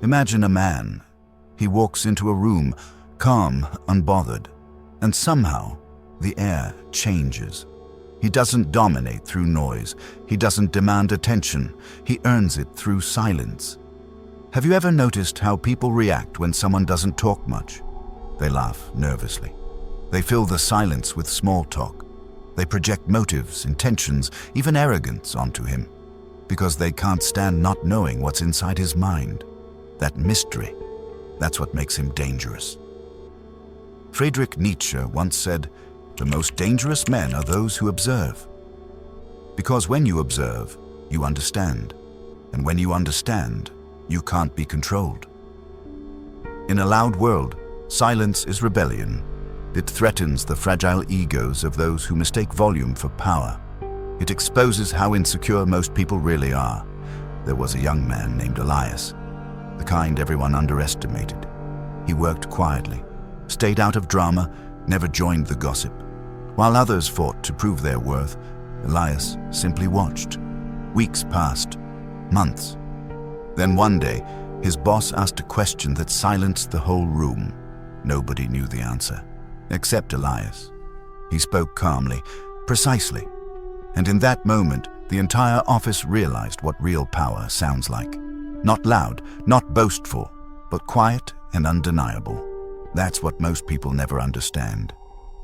Imagine a man. He walks into a room, calm, unbothered, and somehow the air changes. He doesn't dominate through noise. He doesn't demand attention. He earns it through silence. Have you ever noticed how people react when someone doesn't talk much? They laugh nervously. They fill the silence with small talk. They project motives, intentions, even arrogance onto him, because they can't stand not knowing what's inside his mind. That mystery, that's what makes him dangerous. Friedrich Nietzsche once said, "The most dangerous men are those who observe." Because when you observe, you understand. And when you understand, you can't be controlled. In a loud world, silence is rebellion. It threatens the fragile egos of those who mistake volume for power. It exposes how insecure most people really are. There was a young man named Elias, the kind everyone underestimated. He worked quietly, stayed out of drama, never joined the gossip. While others fought to prove their worth, Elias simply watched. Weeks passed, months. Then one day, his boss asked a question that silenced the whole room. Nobody knew the answer, except Elias. He spoke calmly, precisely. And in that moment, the entire office realized what real power sounds like. Not loud, not boastful, but quiet and undeniable. That's what most people never understand.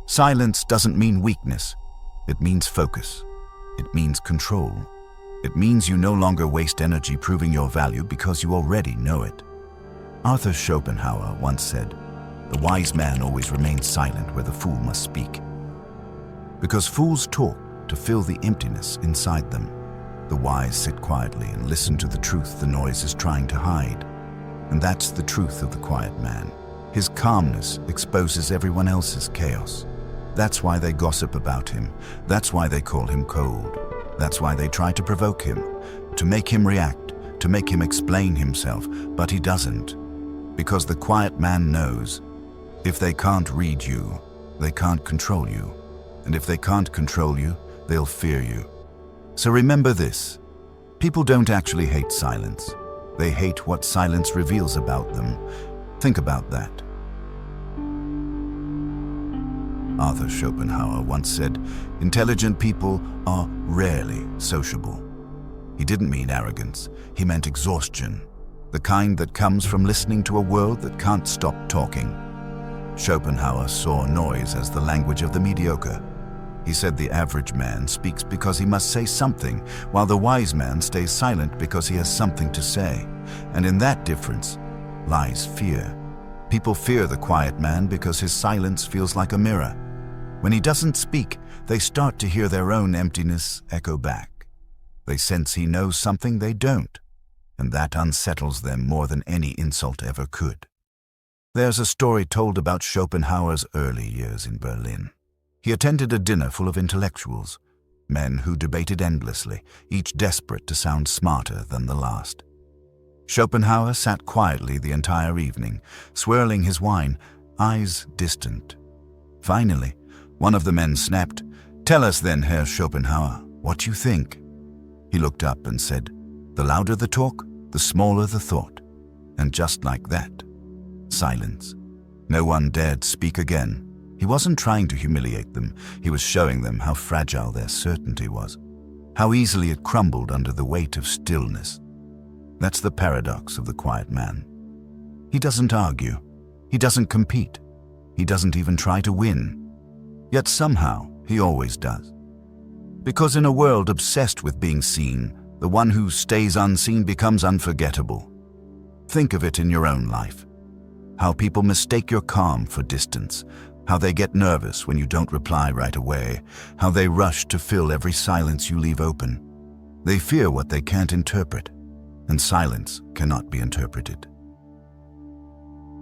Silence doesn't mean weakness. It means focus. It means control. It means you no longer waste energy proving your value because you already know it. Arthur Schopenhauer once said, "The wise man always remains silent where the fool must speak." Because fools talk to fill the emptiness inside them. The wise sit quietly and listen to the truth the noise is trying to hide. And that's the truth of the quiet man. His calmness exposes everyone else's chaos. That's why they gossip about him. That's why they call him cold. That's why they try to provoke him, to make him react, to make him explain himself, but he doesn't. Because the quiet man knows, if they can't read you, they can't control you. And if they can't control you, they'll fear you. So remember this, people don't actually hate silence. They hate what silence reveals about them. Think about that. Arthur Schopenhauer once said, "Intelligent people are rarely sociable." He didn't mean arrogance, he meant exhaustion, the kind that comes from listening to a world that can't stop talking. Schopenhauer saw noise as the language of the mediocre. He said the average man speaks because he must say something, while the wise man stays silent because he has something to say. And in that difference lies fear. People fear the quiet man because his silence feels like a mirror. When he doesn't speak, they start to hear their own emptiness echo back. They sense he knows something they don't, and that unsettles them more than any insult ever could. There's a story told about Schopenhauer's early years in Berlin. He attended a dinner full of intellectuals, men who debated endlessly, each desperate to sound smarter than the last. Schopenhauer sat quietly the entire evening, swirling his wine, eyes distant. Finally, one of the men snapped, "Tell us then, Herr Schopenhauer, what you think." He looked up and said, "The louder the talk, the smaller the thought." And just like that, silence. No one dared speak again. He wasn't trying to humiliate them. He was showing them how fragile their certainty was, how easily it crumbled under the weight of stillness. That's the paradox of the quiet man. He doesn't argue. He doesn't compete. He doesn't even try to win. Yet somehow, he always does. Because in a world obsessed with being seen, the one who stays unseen becomes unforgettable. Think of it in your own life. How people mistake your calm for distance. How they get nervous when you don't reply right away. How they rush to fill every silence you leave open. They fear what they can't interpret. And silence cannot be interpreted.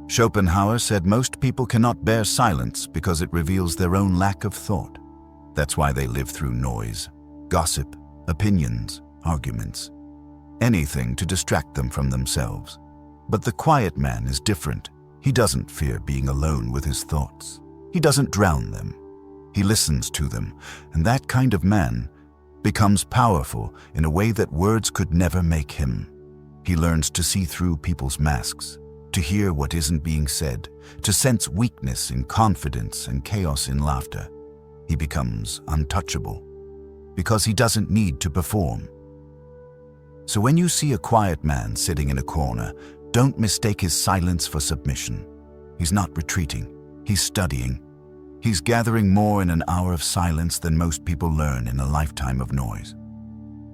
Schopenhauer said most people cannot bear silence because it reveals their own lack of thought. That's why they live through noise, gossip, opinions, arguments, anything to distract them from themselves. But the quiet man is different. He doesn't fear being alone with his thoughts. He doesn't drown them. He listens to them, and that kind of man becomes powerful in a way that words could never make him. He learns to see through people's masks, to hear what isn't being said, to sense weakness in confidence and chaos in laughter. He becomes untouchable because he doesn't need to perform. So when you see a quiet man sitting in a corner, don't mistake his silence for submission. He's not retreating, he's studying. He's gathering more in an hour of silence than most people learn in a lifetime of noise.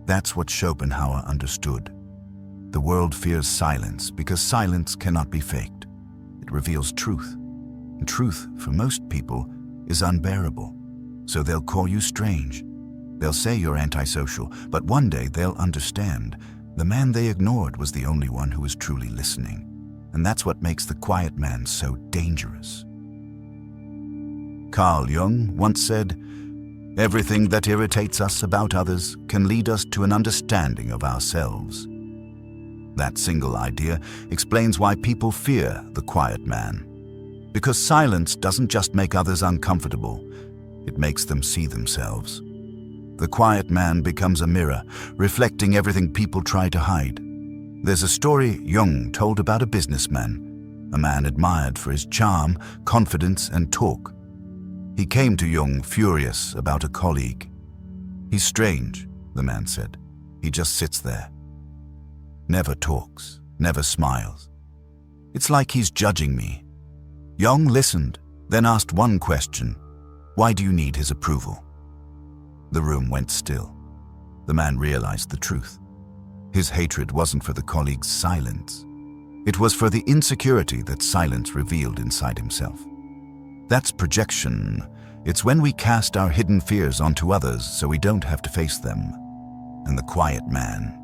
That's what Schopenhauer understood. The world fears silence because silence cannot be faked. It reveals truth. And truth, for most people, is unbearable. So they'll call you strange. They'll say you're antisocial, but one day they'll understand. The man they ignored was the only one who was truly listening. And that's what makes the quiet man so dangerous. Carl Jung once said, "Everything that irritates us about others can lead us to an understanding of ourselves." That single idea explains why people fear the quiet man. Because silence doesn't just make others uncomfortable, it makes them see themselves. The quiet man becomes a mirror, reflecting everything people try to hide. There's a story Jung told about a businessman, a man admired for his charm, confidence, and talk. He came to Jung furious about a colleague. "He's strange," the man said. "He just sits there. Never talks, never smiles. It's like he's judging me." Jung listened, then asked one question: "Why do you need his approval?" The room went still. The man realized the truth. His hatred wasn't for the colleague's silence. It was for the insecurity that silence revealed inside himself. That's projection. It's when we cast our hidden fears onto others so we don't have to face them. And the quiet man,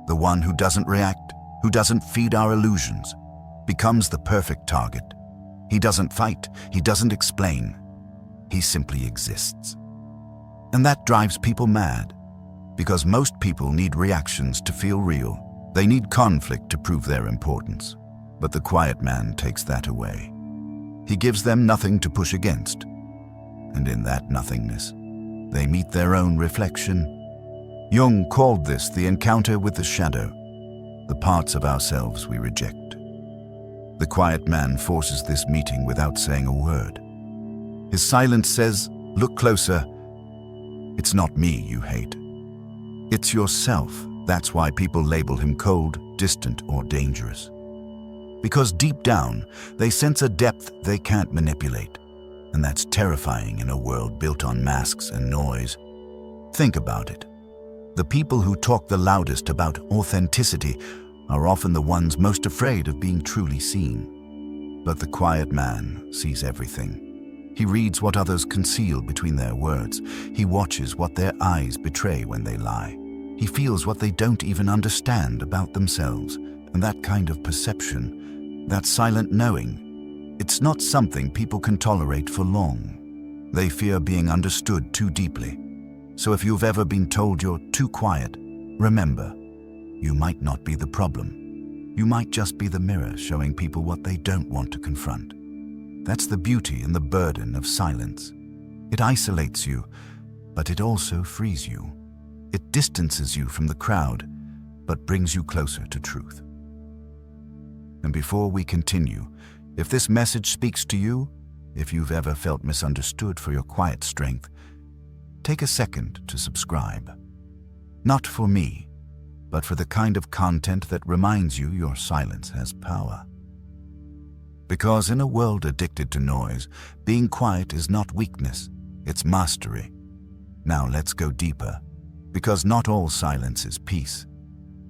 the one who doesn't react, who doesn't feed our illusions, becomes the perfect target. He doesn't fight, he doesn't explain. He simply exists. And that drives people mad, because most people need reactions to feel real. They need conflict to prove their importance. But the quiet man takes that away. He gives them nothing to push against. And in that nothingness, they meet their own reflection. Jung called this the encounter with the shadow, the parts of ourselves we reject. The quiet man forces this meeting without saying a word. His silence says, "Look closer. It's not me you hate. It's yourself." That's why people label him cold, distant, or dangerous. Because deep down, they sense a depth they can't manipulate. And that's terrifying in a world built on masks and noise. Think about it. The people who talk the loudest about authenticity are often the ones most afraid of being truly seen. But the quiet man sees everything. He reads what others conceal between their words. He watches what their eyes betray when they lie. He feels what they don't even understand about themselves. And that kind of perception, that silent knowing, it's not something people can tolerate for long. They fear being understood too deeply. So if you've ever been told you're too quiet, remember, you might not be the problem. You might just be the mirror showing people what they don't want to confront. That's the beauty and the burden of silence. It isolates you, but it also frees you. It distances you from the crowd, but brings you closer to truth. And before we continue, if this message speaks to you, if you've ever felt misunderstood for your quiet strength, take a second to subscribe. Not for me, but for the kind of content that reminds you your silence has power. Because in a world addicted to noise, being quiet is not weakness, it's mastery. Now let's go deeper, because not all silence is peace.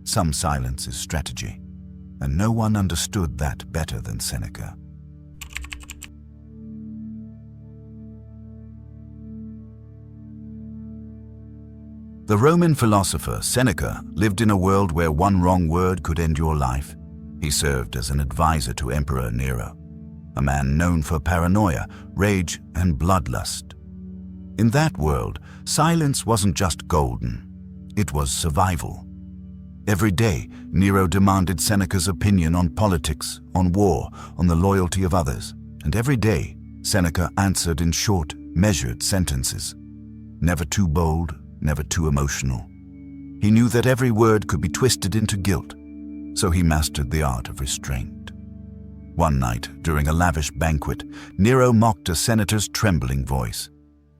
Some silence is strategy, and no one understood that better than Seneca. The Roman philosopher Seneca lived in a world where one wrong word could end your life. He served as an advisor to Emperor Nero, a man known for paranoia, rage, and bloodlust. In that world, silence wasn't just golden, it was survival. Every day, Nero demanded Seneca's opinion on politics, on war, on the loyalty of others. And every day, Seneca answered in short, measured sentences. Never too bold, never too emotional. He knew that every word could be twisted into guilt. So he mastered the art of restraint. One night, during a lavish banquet, Nero mocked a senator's trembling voice.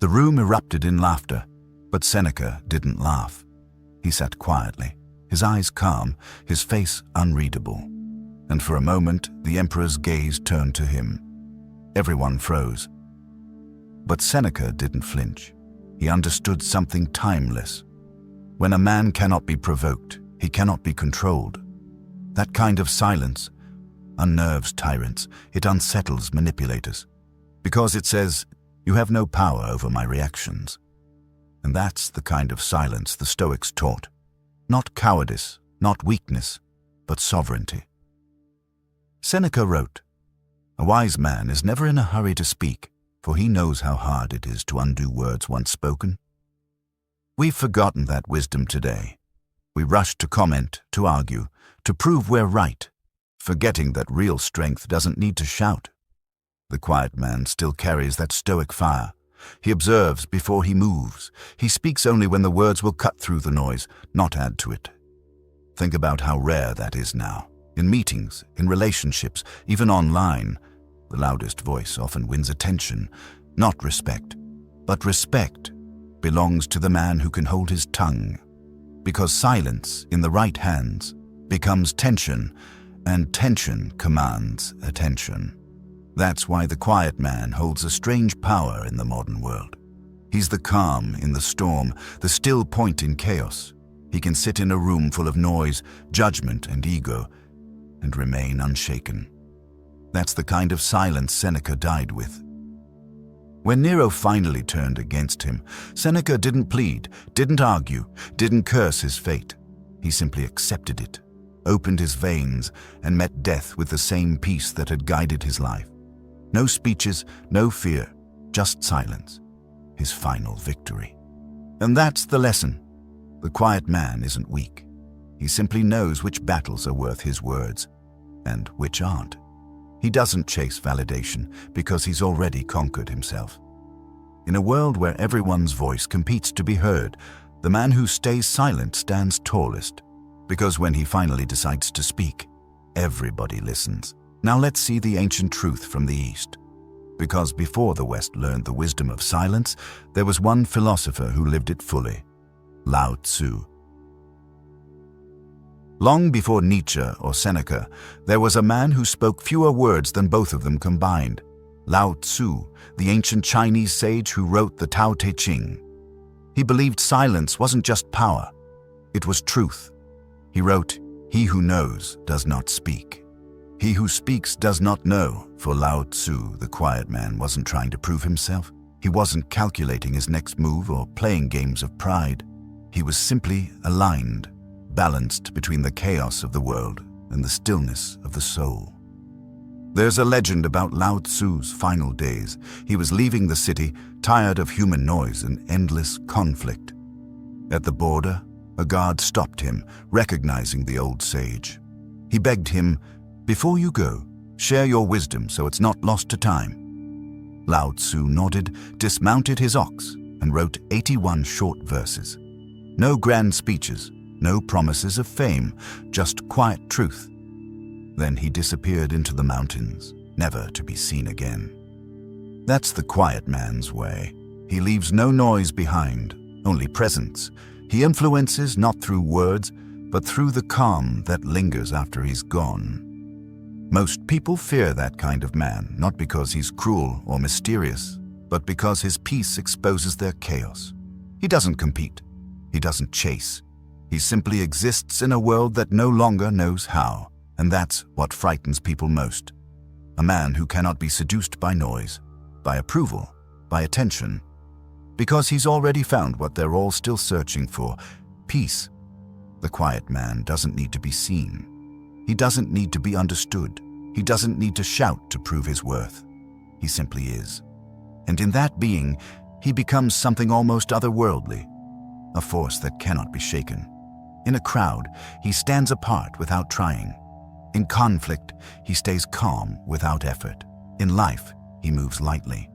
The room erupted in laughter, but Seneca didn't laugh. He sat quietly, his eyes calm, his face unreadable. And for a moment, the emperor's gaze turned to him. Everyone froze. But Seneca didn't flinch. He understood something timeless. When a man cannot be provoked, he cannot be controlled. That kind of silence unnerves tyrants. It unsettles manipulators. Because it says, you have no power over my reactions. And that's the kind of silence the Stoics taught. Not cowardice, not weakness, but sovereignty. Seneca wrote, "A wise man is never in a hurry to speak, for he knows how hard it is to undo words once spoken." We've forgotten that wisdom today. We rush to comment, to argue, to prove we're right, forgetting that real strength doesn't need to shout. The quiet man still carries that stoic fire. He observes before he moves. He speaks only when the words will cut through the noise, not add to it. Think about how rare that is now. In meetings, in relationships, even online, the loudest voice often wins attention, not respect. But respect belongs to the man who can hold his tongue. Because silence, in the right hands, becomes tension, and tension commands attention. That's why the quiet man holds a strange power in the modern world. He's the calm in the storm, the still point in chaos. He can sit in a room full of noise, judgment, and ego, and remain unshaken. That's the kind of silence Seneca died with. When Nero finally turned against him, Seneca didn't plead, didn't argue, didn't curse his fate. He simply accepted it, opened his veins, and met death with the same peace that had guided his life. No speeches, no fear, just silence. His final victory. And that's the lesson. The quiet man isn't weak. He simply knows which battles are worth his words, and which aren't. He doesn't chase validation because he's already conquered himself. In a world where everyone's voice competes to be heard, the man who stays silent stands tallest, because when he finally decides to speak, everybody listens. Now let's see the ancient truth from the East. Because before the West learned the wisdom of silence, there was one philosopher who lived it fully, Lao Tzu. Long before Nietzsche or Seneca, there was a man who spoke fewer words than both of them combined, Lao Tzu, the ancient Chinese sage who wrote the Tao Te Ching. He believed silence wasn't just power, it was truth. He wrote, "He who knows does not speak. He who speaks does not know." For Lao Tzu, the quiet man wasn't trying to prove himself. He wasn't calculating his next move or playing games of pride. He was simply aligned, balanced between the chaos of the world and the stillness of the soul. There's a legend about Lao Tzu's final days. He was leaving the city, tired of human noise and endless conflict. At the border, a guard stopped him, recognizing the old sage. He begged him, "Before you go, share your wisdom so it's not lost to time." Lao Tzu nodded, dismounted his ox, and wrote 81 short verses. No grand speeches, no promises of fame, just quiet truth. Then he disappeared into the mountains, never to be seen again. That's the quiet man's way. He leaves no noise behind, only presence. He influences not through words, but through the calm that lingers after he's gone. Most people fear that kind of man, not because he's cruel or mysterious, but because his peace exposes their chaos. He doesn't compete. He doesn't chase. He simply exists in a world that no longer knows how, and that's what frightens people most. A man who cannot be seduced by noise, by approval, by attention, because he's already found what they're all still searching for, peace. The quiet man doesn't need to be seen. He doesn't need to be understood. He doesn't need to shout to prove his worth. He simply is. And in that being, he becomes something almost otherworldly, a force that cannot be shaken. In a crowd, he stands apart without trying. In conflict, he stays calm without effort. In life, he moves lightly,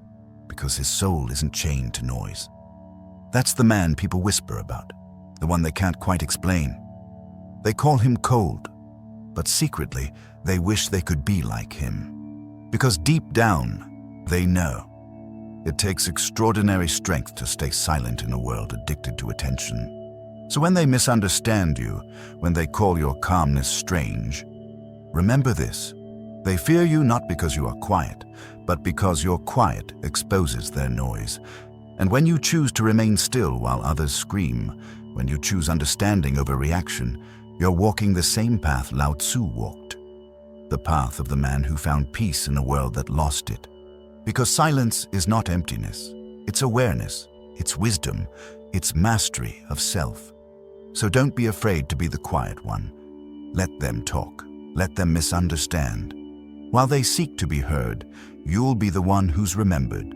because his soul isn't chained to noise. That's the man people whisper about, the one they can't quite explain. They call him cold, but secretly they wish they could be like him. Because deep down, they know. It takes extraordinary strength to stay silent in a world addicted to attention. So when they misunderstand you, when they call your calmness strange, remember this: they fear you not because you are quiet, but because your quiet exposes their noise. And when you choose to remain still while others scream, when you choose understanding over reaction, you're walking the same path Lao Tzu walked, the path of the man who found peace in a world that lost it. Because silence is not emptiness, it's awareness, it's wisdom, it's mastery of self. So don't be afraid to be the quiet one. Let them talk, let them misunderstand. While they seek to be heard, you'll be the one who's remembered,